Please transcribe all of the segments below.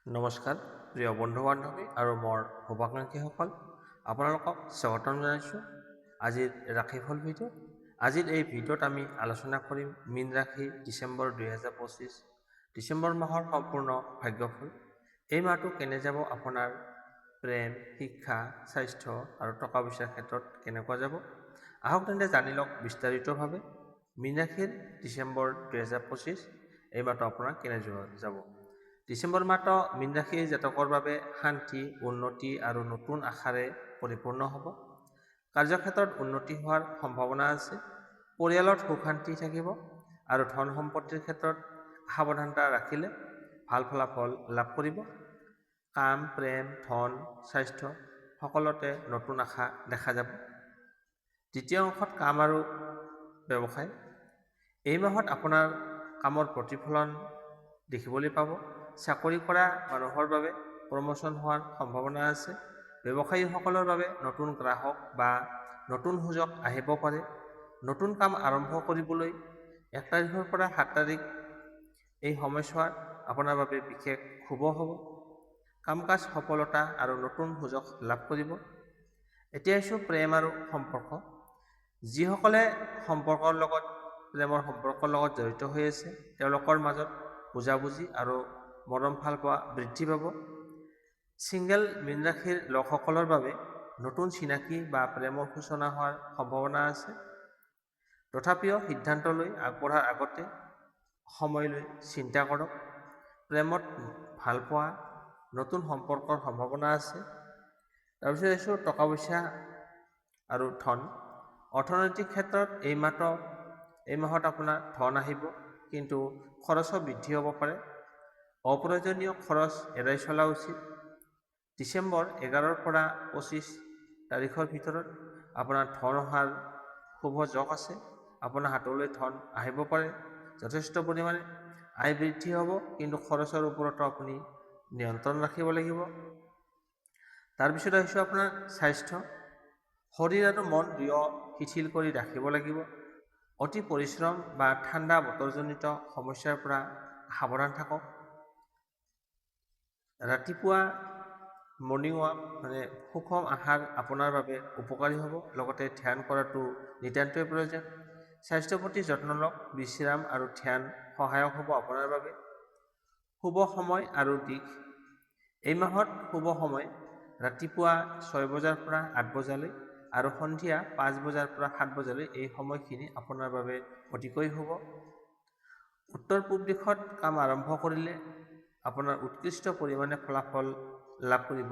নমস্কাৰ প্ৰিয় বন্ধু বান্ধৱী আৰু মোৰ শুভাকাংক্ষীসকল, আপোনালোকক স্বাগতম জনাইছোঁ আজিৰ ৰাশিফল ভিডিঅ'ত। আজিৰ এই ভিডিঅ'ত আমি আলোচনা কৰিম মীন ৰাশি ডিচেম্বৰ 2025 ডিচেম্বৰ মাহৰ সম্পূৰ্ণ ভাগ্যফল। এই মাহটো কেনে যাব, আপোনাৰ প্ৰেম, শিক্ষা, স্বাস্থ্য আৰু টকা পইচাৰ ক্ষেত্ৰত কেনেকুৱা যাব, আহক তেন্তে জানি লওক বিস্তাৰিতভাৱে। মীন ৰাশিৰ ডিচেম্বৰ 2025 এই মাহটো আপোনাৰ কেনে যাব। ডিচেম্বৰ মাহটো মীন ৰাশিৰ জাতকৰ বাবে শান্তি, উন্নতি আৰু নতুন আশাৰে পৰিপূৰ্ণ হ'ব। কাৰ্যক্ষেত্ৰত উন্নতি হোৱাৰ সম্ভাৱনা আছে, পৰিয়ালত সুখ শান্তি থাকিব আৰু ধন সম্পত্তিৰ ক্ষেত্ৰত সাৱধানতা ৰাখিলে ভাল ফলাফল লাভ কৰিব। কাম, প্ৰেম, ধন, স্বাস্থ্য সকলোতে নতুন আশা দেখা যাব। দ্বিতীয় অংশত কাম আৰু ব্যৱসায়। এই মাহত আপোনাৰ কামৰ প্ৰতিফলন দেখিবলৈ পাব। চাকৰি কৰা মানুহৰ বাবে প্ৰমোচন হোৱাৰ সম্ভাৱনা আছে। ব্যৱসায়ীসকলৰ বাবে নতুন গ্ৰাহক বা নতুন সুযোগ আহিব পাৰে। নতুন কাম আৰম্ভ কৰিবলৈ 1 তাৰিখৰ পৰা 7 তাৰিখ এই সময়ছোৱাত আপোনাৰ বাবে বিশেষ শুভ হ'ব। কাম কাজ সফলতা আৰু নতুন সুযোগ লাভ কৰিব। এতিয়া আহিছোঁ প্ৰেম আৰু সম্পৰ্ক। যিসকলে প্ৰেমৰ সম্পৰ্কৰ লগত জড়িত হৈ আছে, তেওঁলোকৰ মাজত বুজাবুজি আৰু মৰম ভাল পোৱা বৃদ্ধি পাব। ছিংগেল মীন ৰাশিৰ লোকসকলৰ বাবে নতুন চিনাকি বা প্ৰেমৰ সূচনা হোৱাৰ সম্ভাৱনা আছে। তথাপিও সিদ্ধান্ত লৈ আগবঢ়াৰ আগতে সময় লৈ চিন্তা কৰক। প্ৰেমত ভাল পোৱা নতুন সম্পৰ্কৰ সম্ভাৱনা আছে। তাৰপিছত আহিছোঁ টকা পইচা আৰু ধন। অৰ্থনৈতিক ক্ষেত্ৰত এই মাহত আপোনাৰ ধন আহিব, কিন্তু খৰচো বৃদ্ধি হ'ব পাৰে। অপ্ৰয়োজনীয় খৰচ এৰাই চলা উচিত। ডিচেম্বৰ 11 পৰা 25 তাৰিখৰ ভিতৰত আপোনাৰ ধন অহাৰ শুভ যোগ আছে। আপোনাৰ হাতলৈ ধন আহিব পাৰে। যথেষ্ট পৰিমাণে আয় বৃদ্ধি হ'ব, কিন্তু খৰচৰ ওপৰতো আপুনি নিয়ন্ত্ৰণ ৰাখিব লাগিব। তাৰপিছত আহিছোঁ আপোনাৰ স্বাস্থ্য। শৰীৰ আৰু মন দুয়ো শিথিল কৰি ৰাখিব লাগিব। অতি পৰিশ্ৰম বা ঠাণ্ডা বতৰজনিত সমস্যাৰ পৰা সাৱধান থাকক। ৰাতিপুৱা মৰ্ণিং ৱাক সুষম আহাৰ আপোনাৰ বাবে উপকাৰী হ'ব। লগতে ধ্যান কৰাটো নিতান্তই প্ৰয়োজন। স্বাস্থ্যৰ প্ৰতি যত্ন লওক। বিশ্ৰাম আৰু ধ্যান সহায়ক হ'ব আপোনাৰ বাবে। শুভ সময় আৰু দিশ। এই মাহত শুভ সময় ৰাতিপুৱা 6 বজাৰ পৰা 8 বজালৈ আৰু সন্ধিয়া 5 বজাৰ পৰা 7 বজালৈ। এই সময়খিনি আপোনাৰ বাবে অতিকৈ শুভ। উত্তৰ পূব দিশত কাম আৰম্ভ কৰিলে আপোনাৰ উৎকৃষ্ট পৰিমাণে ফলাফল লাভ কৰিব।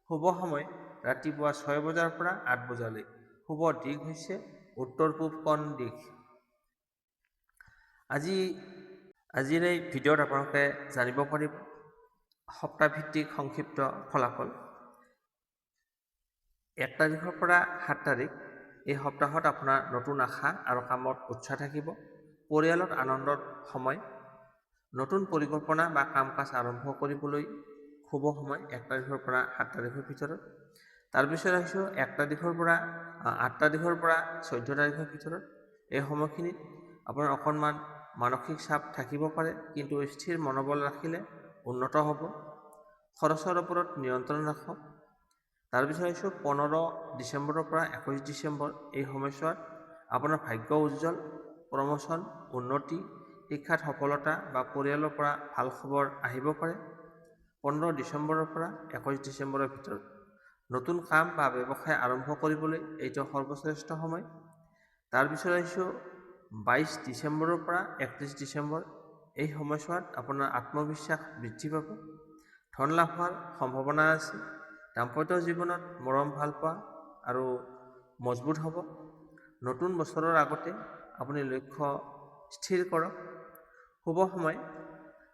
শুভ সময় ৰাতিপুৱা 6 বজাৰ পৰা 8 বজালৈ। শুভ দিশ হৈছে উত্তৰ পূব কোণ দিশ। আজিৰ এই ভিডিঅ'ত আপোনালোকে জানিব পাৰিব সপ্তাহভিত্তিক সংক্ষিপ্ত ফলাফল। 1 তাৰিখৰ পৰা 7 তাৰিখ এই সপ্তাহত আপোনাৰ নতুন আশা আৰু কামত উৎসাহ থাকিব। পৰিয়ালত আনন্দৰ সময়। নতুন পৰিকল্পনা বা কাম কাজ আৰম্ভ কৰিবলৈ শুভ সময় 1 তাৰিখৰ পৰা 7 তাৰিখৰ ভিতৰত। তাৰপিছত আহিছোঁ 8 তাৰিখৰ পৰা 14 তাৰিখৰ ভিতৰত। এই সময়খিনিত আপোনাৰ অকণমান মানসিক চাপ থাকিব পাৰে, কিন্তু স্থিৰ মনোবল ৰাখিলে উন্নত হ'ব। খৰচৰ ওপৰত নিয়ন্ত্ৰণ ৰাখক। তাৰপিছত আহিছোঁ 15 ডিচেম্বৰৰ পৰা 21 ডিচেম্বৰ এই সময়ছোৱাত আপোনাৰ ভাগ্য উজ্জ্বল। প্ৰমোচন, উন্নতি, শিক্ষাত সফলতা বা পৰিয়ালৰ পৰা ভাল খবৰ আহিব পাৰে। 15 ডিচেম্বৰৰ পৰা 21 ডিচেম্বৰৰ ভিতৰত নতুন কাম বা ব্যৱসায় আৰম্ভ কৰিবলৈ এইটো সৰ্বশ্ৰেষ্ঠ সময়। তাৰপিছত আহিছোঁ 22 ডিচেম্বৰৰ পৰা 31 ডিচেম্বৰ এই সময়ছোৱাত আপোনাৰ আত্মবিশ্বাস বৃদ্ধি পাব। ধন লাভ হোৱাৰ সম্ভাৱনা আছে। দাম্পত্য জীৱনত মৰম ভাল পোৱা আৰু মজবুত হ'ব। নতুন বছৰৰ আগতে আপুনি লক্ষ্য স্থিৰ কৰক। শুভ সময়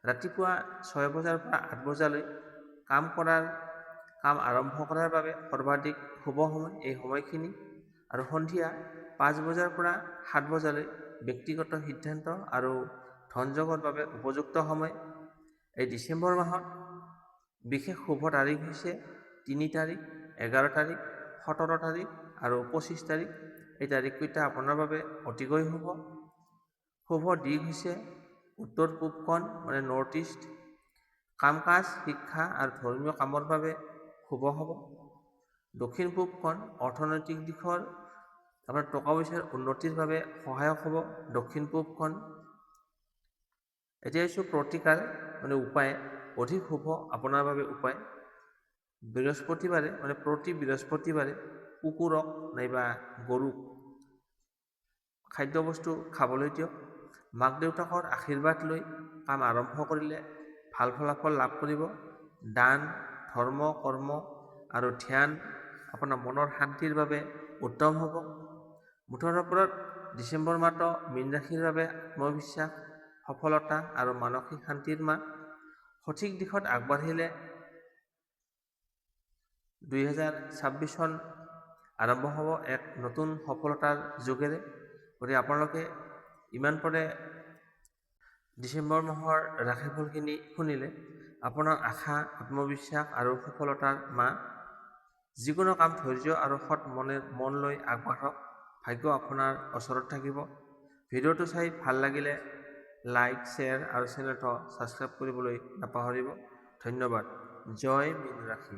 ৰাতিপুৱা 6 বজাৰ পৰা 8 বজালৈ। কাম আৰম্ভ কৰাৰ বাবে সৰ্বাধিক শুভ সময় এই সময়খিনি। আৰু সন্ধিয়া 5 বজাৰ পৰা 7 বজালৈ ব্যক্তিগত সিদ্ধান্ত আৰু ধনযোগৰ বাবে উপযুক্ত সময়। এই ডিচেম্বৰ মাহত বিশেষ শুভ তাৰিখ হৈছে 3 তাৰিখ, 11 তাৰিখ, 17 তাৰিখ আৰু 25 তাৰিখ। এই তাৰিখকেইটা আপোনাৰ বাবে অতিকৈ শুভ। শুভ দিশ হৈছে উত্তৰ পূব কোণ নৰ্থ ইষ্ট। কাম কাজ শিক্ষা আৰু ধৰ্মীয় কামৰ বাবে শুভ হ'ব। দক্ষিণ পূব কোণ অৰ্থনৈতিক দিশৰ আপোনাৰ টকা পইচাৰ উন্নতিৰ বাবে সহায়ক হ'ব দক্ষিণ পূব কোণ। এতিয়া আহিছোঁ প্ৰতিকাৰ উপায় অধিক শুভ আপোনাৰ বাবে উপায়। বৃহস্পতিবাৰে প্ৰতি বৃহস্পতিবাৰে কুকুৰক নাইবা গৰুক খাদ্যবস্তু খাবলৈ দিয়ক। মাক দেউতাকৰ আশীৰ্বাদ লৈ কাম আৰম্ভ কৰিলে ভাল ফলাফল লাভ কৰিব। দান, ধৰ্ম, কৰ্ম আৰু ধ্যান আপোনাৰ মনৰ শান্তিৰ বাবে উত্তম হ'ব। মুঠৰ ওপৰত ডিচেম্বৰ মাহটো মীন ৰাশিৰ বাবে আত্মবিশ্বাস, সফলতা আৰু মানসিক শান্তিৰ মাহ। সঠিক দিশত আগবাঢ়িলে 2026 চন আৰম্ভ হ'ব এক নতুন সফলতাৰ যোগেৰে। গতিকে আপোনালোকে ইমান পৰে ডিচেম্বৰ মাহৰ ৰাশিফলখিনি শুনিলে। আপোনাৰ আশা, আত্মবিশ্বাস আৰু সফলতাৰ মাহ। যিকোনো কাম ধৈৰ্য আৰু সৎ মন লৈ আগবাঢ়ক। ভাগ্য আপোনাৰ ওচৰত থাকিব। ভিডিঅ'টো চাই ভাল লাগিলে লাইক, শ্বেয়াৰ আৰু চেনেলটো ছাবস্ক্ৰাইব কৰিবলৈ নাপাহৰিব। ধন্যবাদ। জয় মীন ৰাশি।